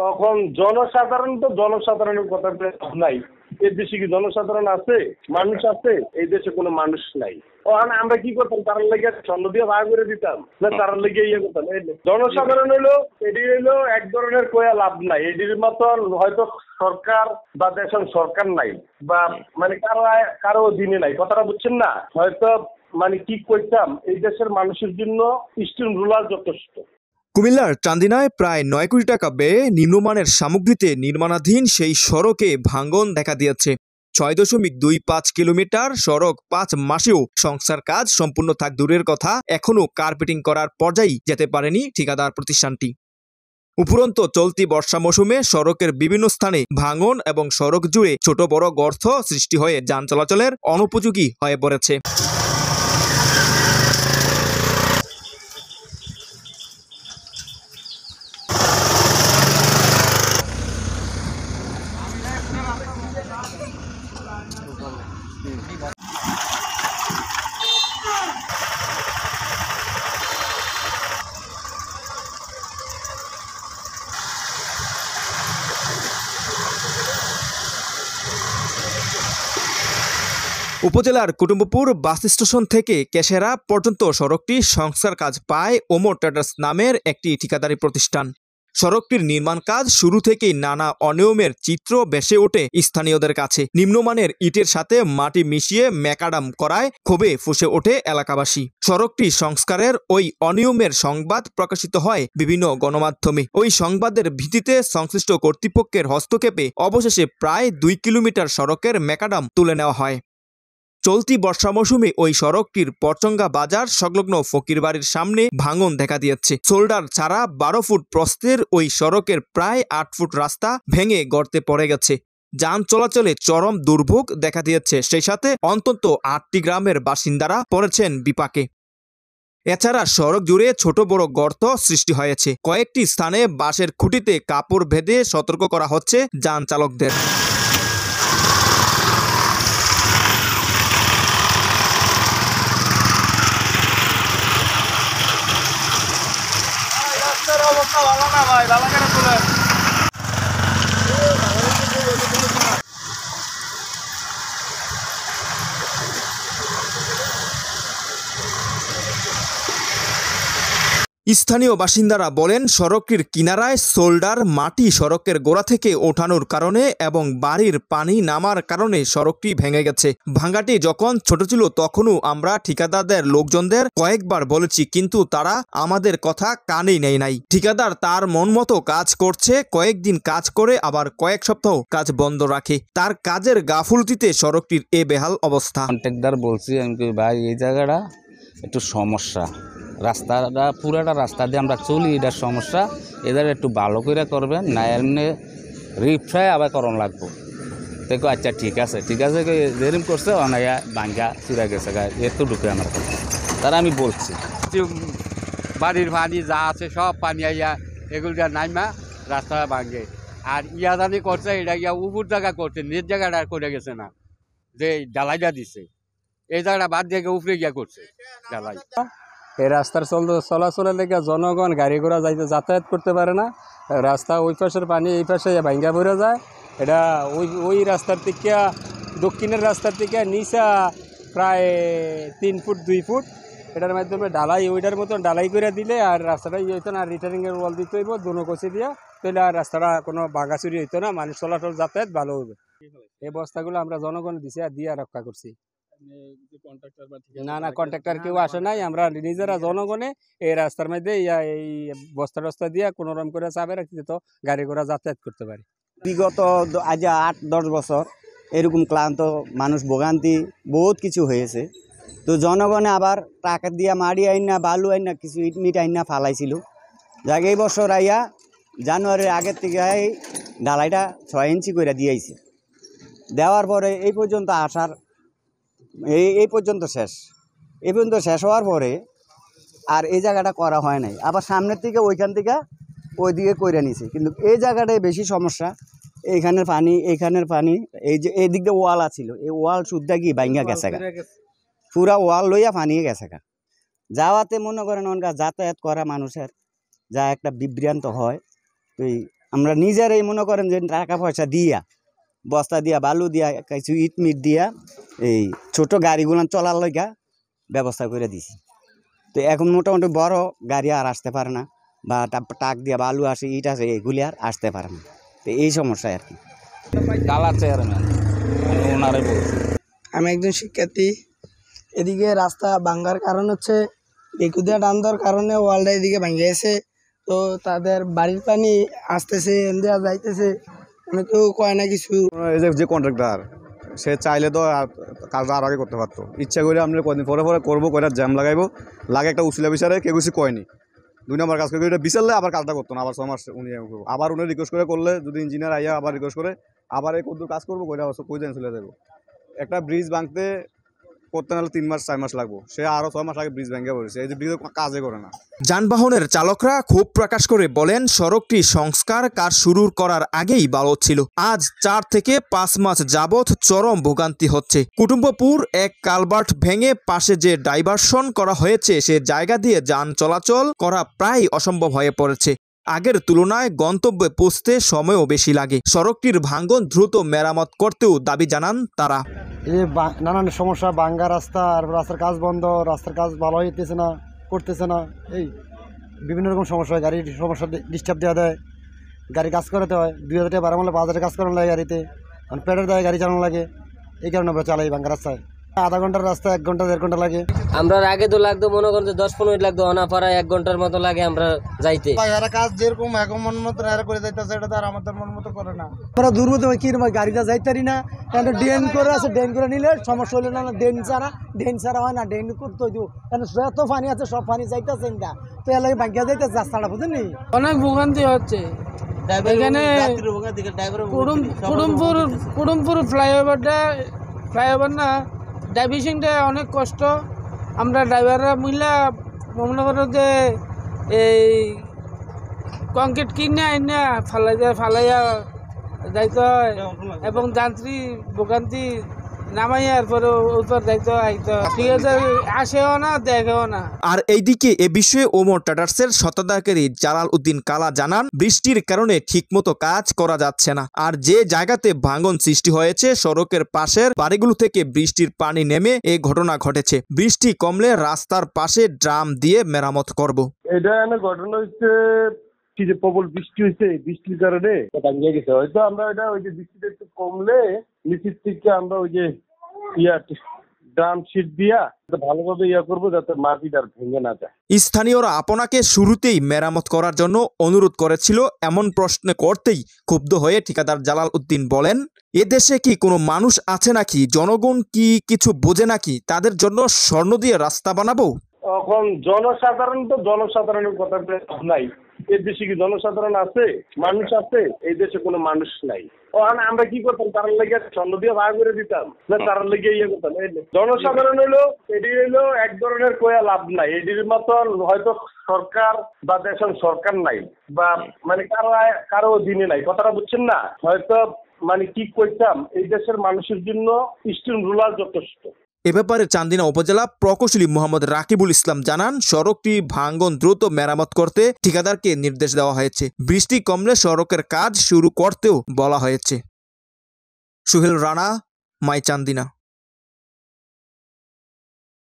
এখন জনসাধারণ তো জনসাধারণের কথা নাই। এই দেশে কি জনসাধারণ আছে? মানুষ আছে? এই দেশে কোনো মানুষ নাই। আমরা কি করতাম? তার লেগে ছন্দ দিয়ে ভাগ করে দিতাম না, তার লেগে ইয়ে করতাম। জনসাধারণ হইলো এটি হইলো এক ধরনের কয়া লাভ নাই। এটির মতন হয়তো সরকার বা দেশের সরকার নাই, বা মানে কারো অধীনে নাই। কথাটা বুঝছেন না? হয়তো মানে কি করতাম, এই দেশের মানুষের জন্য স্টিম রুলার যথেষ্ট। কুমিল্লার চান্দিনায় প্রায় ৯ কোটি টাকা ব্যয়ে নিম্নমানের সামগ্রীতে নির্মাণাধীন সেই সড়কে ভাঙন দেখা দিয়েছে। ৬.২৫ কিলোমিটার সড়ক ৫ মাসেও সংস্কার কাজ সম্পূর্ণ থাক দূরের কথা, এখনও কার্পেটিং করার পর্যায়ে যেতে পারেনি ঠিকাদার প্রতিষ্ঠানটি। উপরন্তু চলতি বর্ষা মৌসুমে সড়কের বিভিন্ন স্থানে ভাঙন এবং সড়ক জুড়ে ছোট বড় গর্ত সৃষ্টি হয়ে যান চলাচলের অনুপযোগী হয়ে পড়েছে। উপজেলার কুটুম্বপুর বাস স্টেশন থেকে কেশেরা পর্যন্ত সড়কটি সংস্কার কাজ পায় ওমর ট্রেডার্স নামের একটি ঠিকাদারি প্রতিষ্ঠান। সড়কটির নির্মাণ কাজ শুরু থেকেই নানা অনিয়মের চিত্র ভেসে ওঠে স্থানীয়দের কাছে। নিম্নমানের ইটের সাথে মাটি মিশিয়ে ম্যাকাডাম করায় ক্ষোভে ফুঁসে ওঠে এলাকাবাসী। সড়কটি সংস্কারের ওই অনিয়মের সংবাদ প্রকাশিত হয় বিভিন্ন গণমাধ্যমে। ওই সংবাদের ভিত্তিতে সংশ্লিষ্ট কর্তৃপক্ষের হস্তক্ষেপে অবশেষে প্রায় ২ কিলোমিটার সড়কের ম্যাকাডাম তুলে নেওয়া হয়। চলতি বর্ষা মৌসুমে ওই সড়কটির পরচঙ্গা বাজার সংলগ্ন ফকির বাড়ির সামনে ভাঙন দেখা দিয়েছে। শোল্ডার ছাড়া ১২ ফুট প্রস্থের ওই সড়কের প্রায় ৮ ফুট রাস্তা ভেঙে গর্তে পড়ে গেছে। যান চলাচলে চরম দুর্ভোগ দেখা দিয়েছে। সেই সাথে অন্তত ৮টি গ্রামের বাসিন্দারা পড়েছেন বিপাকে। এছাড়া সড়ক জুড়ে ছোট বড় গর্ত সৃষ্টি হয়েছে। কয়েকটি স্থানে বাঁশের খুঁটিতে কাপড় বেঁধে সতর্ক করা হচ্ছে যান চালকদের। অবস্থা ভালো না ভাই, ভালো করে তুলেন। স্থানীয় বাসিন্দারা বলেন, সড়কটির কিনারায় শোল্ডার মাটি সড়কের গোড়া থেকে ওঠানোর কারণে এবং বাড়ির পানি নামার কারণে সড়কটি ভেঙে গেছে। ভাঙাটি যখন ছোট ছিল তখনও আমরা ঠিকাদারদের লোকজনদের কয়েকবার বলেছি, কিন্তু তারা আমাদের কথা কানেই নেয় নাই। ঠিকাদার তার মন মতো কাজ করছে, কয়েকদিন কাজ করে আবার কয়েক সপ্তাহ কাজ বন্ধ রাখে। তার কাজের গাফুলতিতে সড়কটির এ বেহাল অবস্থা। কন্ট্রাক্টর বলছি আমি, ভাই এই জায়গাটা একটু সমস্যা, রাস্তাটা পুরাটা রাস্তা দিয়ে আমরা চলি, এটার সমস্যা, এদের একটু ভালো করে করবেন, না এমনি রিফ্রাই আবার করণ লাগবো। দেখো আচ্ছা ঠিক আছে যেরকম করছে অনায়া ভাঙ্গা চুরা গেছে গায়ে এত ঢুকে আমার কাছে, তারা আমি বলছি বাড়ির পানি যা আছে সব পানি আইয়া এগুলো নাইমা রাস্তা ভাঙ্গে। আর জানি করছে এটা উপর জায়গা করছে, নিজ জায়গাটা করে গেছে না, যে ডালাইটা দিছে এই জায়গাটা বাদ দিয়ে উপরে গিয়া করছে ডালাই। এই রাস্তার চলাচলের লেগে জনগণ গাড়ি ঘোড়া যাতায়াত করতে পারে না। রাস্তা ওই পাশের পানি এই পাশে ভাঙ্গা ভরে যায়। এটা ওই রাস্তার থেকে দক্ষিণের রাস্তার থেকে নিচা প্রায় ৩ ফুট ২ ফুট, এটার মাধ্যমে ডালাই ওইটার মতন ডালাই করে দিলে আর রাস্তাটা ইয়ে হইতো না, আর রিটার্নিংয়ের ওয়াল দিতে হইব দুনো কষে দিয়া, তাহলে আর রাস্তাটা কোনো ভাঙাচুরি হইতো না, মানুষ চলাচল যাতায়াত ভালো হবে। এই বস্তাগুলো আমরা জনগণ দিছি আর দিয়ে রক্ষা করছি। না কন্ট্রাক্টর কেউ আসে নাই, আমরা নিজেরা জনগণে এই রাস্তার মধ্যে এই বস্তা টস্তা দিয়ে কোনো রকম করে চাপে রাখতে তো গাড়ি ঘোড়া যাতায়াত করতে পারি। বিগত আজ ৮-১০ বছর এরকম ক্লান্ত মানুষ ভোগান্তি বহুত কিছু হয়েছে। তো জনগণে আবার টাকা দিয়া মাড়ি আইন না বালু আইন না কিছু ইট মিট আইন না ফালাইছিল। যাক এই বছর আইয়া জানুয়ারির আগের থেকে ঢালাইটা ৬ ইঞ্চি করে দিয়েছে। দেওয়ার পরে এই পর্যন্ত আসার এই পর্যন্ত শেষ হওয়ার পরে আর এই জায়গাটা করা হয় নাই। আবার সামনের থেকে ওইখান থেকে ওই দিকে কইরা নিছে, কিন্তু এই জায়গাটায় বেশি সমস্যা। এইখানের পানি এই যে এই দিক দিয়ে ওয়াল আছিল, এই ওয়াল শুদ্ধা কি ভাঙ্গা গেছে, পুরা ওয়াল লইয়া পানি গেছে। যাওয়াতে মনে করেন যাতায়াত করা মানুষের যা একটা বিভ্রান্ত হয়। তো আমরা নিজেরাই মনে করেন যে টাকা পয়সা দিয়া বস্তা দিয়া বালু দিয়া কিছু ইট মিট দিয়া এই ছোট গাড়িগুলো চলার লইগা ব্যবস্থা করে দিছি। তো এখন মোটামুটি বড় গাড়ি আর আসতে পারে না, বা টাক দিয়া বালু আসে ইট আসে এগুলি আর আসতে পারে না। তো এই সমস্যা আর কি। কালা চেয়ারম্যান ওনারে বলছি। আমি একজন শিক্ষার্থী। এদিকে রাস্তা ভাঙ্গার কারণ হচ্ছে বেকুদিয়া ডান দেওয়ার কারণে ওয়ালটা এদিকে ভেঙে গেছে। তো তাদের বাড়ির পানি আসতেছে, এনদিয়া যাইতেছে, অনেকেও কয় না কিছু। এই যে কন্ট্রাক্টর সে চাইলে তো কাজটা আর আগে করতে পারতো, ইচ্ছা করে আমরা কদিন পরে করবো, কয়টা জ্যাম লাগাইবো, লাগে একটা উচিলা বিচারে কেউ কিছু কয়নি, 2 নম্বর কাজ করে এটা বিচারলে আবার কাজটা করতো না, আবার 6 মাস উনি আবার উনি রিকোয়েস্ট করে করলে যদি ইঞ্জিনিয়ার আইয়া আবার রিকোয়েস্ট করে আবার এই কত কাজ করবো কয়টা কই দিন চলে যাবো। একটা ব্রিজ ভাঙতে করতে নাহলে 3 মাস 4 মাস লাগবো, সে আরো 6 মাস আগে ব্রিজ ভেঙে পড়েছে, এই যে ব্রিজ কাজে করে না। যানবাহনের চালকরা ক্ষোভ প্রকাশ করে বলেন, সড়কটি সংস্কার কাজ শুরু করার আগেই ভালো ছিল। আজ 4 থেকে 5 মাস যাবৎ চরম ভোগান্তি হচ্ছে। কুটুম্বপুর এক কালভার্ট ভেঙে পাশে যে ডাইভারশন করা হয়েছে সে জায়গা দিয়ে যান চলাচল করা প্রায় অসম্ভব হয়ে পড়েছে। আগের তুলনায় গন্তব্যে পৌঁছতে সময়ও বেশি লাগে। সড়কটির ভাঙন দ্রুত মেরামত করতেও দাবি জানান তারা। এই যে নানান সমস্যা, ভাঙ্গা রাস্তা, আর রাস্তার কাজ বন্ধ, রাস্তার কাজ ভালো হইতেছে না, করতেছে না, এই বিভিন্ন রকম সমস্যা হয়। গাড়ির সমস্যা ডিস্টার্ব দেওয়া দেয়, গাড়ি কাজ করাতে হয়, 2000 টাকা ভাড়া মারলে 5000 কাজ করানো লাগে গাড়িতে, মানে পেটের দায় গাড়ি চালানো লাগে। এই কারণে আমরা চালাই ভাঙ্গা রাস্তায়। আধা ঘন্টার রাস্তা 1 ঘন্টা 1.5 ঘন্টা লাগে। আমরা আগে তো লাগতো মনে করেন 10-15 মিনিট লাগতো, অনাপাড়ায় 1 ঘন্টার মতো লাগে আমরা যাইতে। এরা কাজ যেরকম এখন মন মতো এরা করে যাইতেছে, এটা তো আর আমাদের মন মতো করে না। আমরা দুর্গত কি গাড়িটা যাইতে পারি না, কেন ড্রেন করে আছে, ড্রেন করে নিলে সমস্যা হলে না, ড্রেন ছাড়া হয় না, ড্রেন করতে হইতো, কেন যত পানি আছে সব পানি যাইতেছে না, তো এর লাগে ভাঙ্গা যাইতেছে রাস্তাটা, বুঝেননি? অনেক ভোগান্তি হচ্ছে এখানে। কুটুমপুর ফ্লাইওভার না, ড্রাইভিংটা অনেক কষ্ট। আমরা ড্রাইভাররা মিলা মনে করো যে এই কংক্রিট কিনে আইনা ফালাইয়া যাইতে হয়, এবং যান্ত্রিক ভোগান্তি নামাইয়া এরপরে উপর যাইতে হয়, ঠিক আছে, আসেও না দেখেও না। আর এইদিকে এ বিষয়ে ওমর ট্রেডার্সের স্বত্বাধিকারী জালাল উদ্দিন কালা জানান, বৃষ্টির কারণে ঠিকমতো কাজ করা যাচ্ছে না। আর যে জায়গাতে ভাঙন সৃষ্টি হয়েছে সড়কের পাশের বাড়িগুলো থেকে বৃষ্টির পানি নেমে এই ঘটনা ঘটেছে। বৃষ্টি কমলে রাস্তার পাশে ড্রাম দিয়ে মেরামত করব। এটা ঘটনা হচ্ছে কি যে প্রবল বৃষ্টি হয়েছে, বৃষ্টির কারণে ভাঙিয়ে গেছে। হয়তো আমরা এটা ওই যে বৃষ্টিটা একটু কমলে নিচের থেকে আমরা ওই যে ড্রাম শিট দিয়া ভালোভাবে করবো, যাতে মাটিটা ভেঙে না যায়। স্থানীয়রা আপনাকে শুরুতেই মেরামত করার জন্য অনুরোধ করেছিল, এমন প্রশ্ন করতেই ক্ষুব্ধ হয়ে ঠিকাদার জালাল উদ্দিন বলেন, এদেশে কি কোনো মানুষ আছে নাকি, জনগণ কি কিছু বোঝে নাকি, তাদের জন্য স্বর্ণ দিয়ে রাস্তা বানাবো? এখন জনসাধারণের কথা নাই। এই দেশে কি জনসাধারণ আছে, মানুষ আছে? এই দেশে কোনো মানুষ নাই। আমরা কি করতাম, তার লেগে স্বর্ণ দিয়ে ভাগ করে দিতাম না, তার লেগে করতাম। জনসাধারণ এটি হইলো এক ধরনের কোয়া লাভ নাই। এটির মতন হয়তো সরকার বা দেশের সরকার নাই, বা মানে কারো অধীনে নাই, কথাটা বুঝছেন না? হয়তো মানে কি করতাম, এই দেশের মানুষের জন্য স্টিম রুলার যথেষ্ট। এ ব্যাপারে চান্দিনা উপজেলা প্রকৌশলী মোহাম্মদ রাকিবুল ইসলাম জানান, সড়কটি ভাঙন দ্রুত মেরামত করতে ঠিকাদারকে নির্দেশ দেওয়া হয়েছে। বৃষ্টি কমলে সড়কের কাজ শুরু করতেও বলা হয়েছে। সুহেল রানা, মাই চান্দিনা।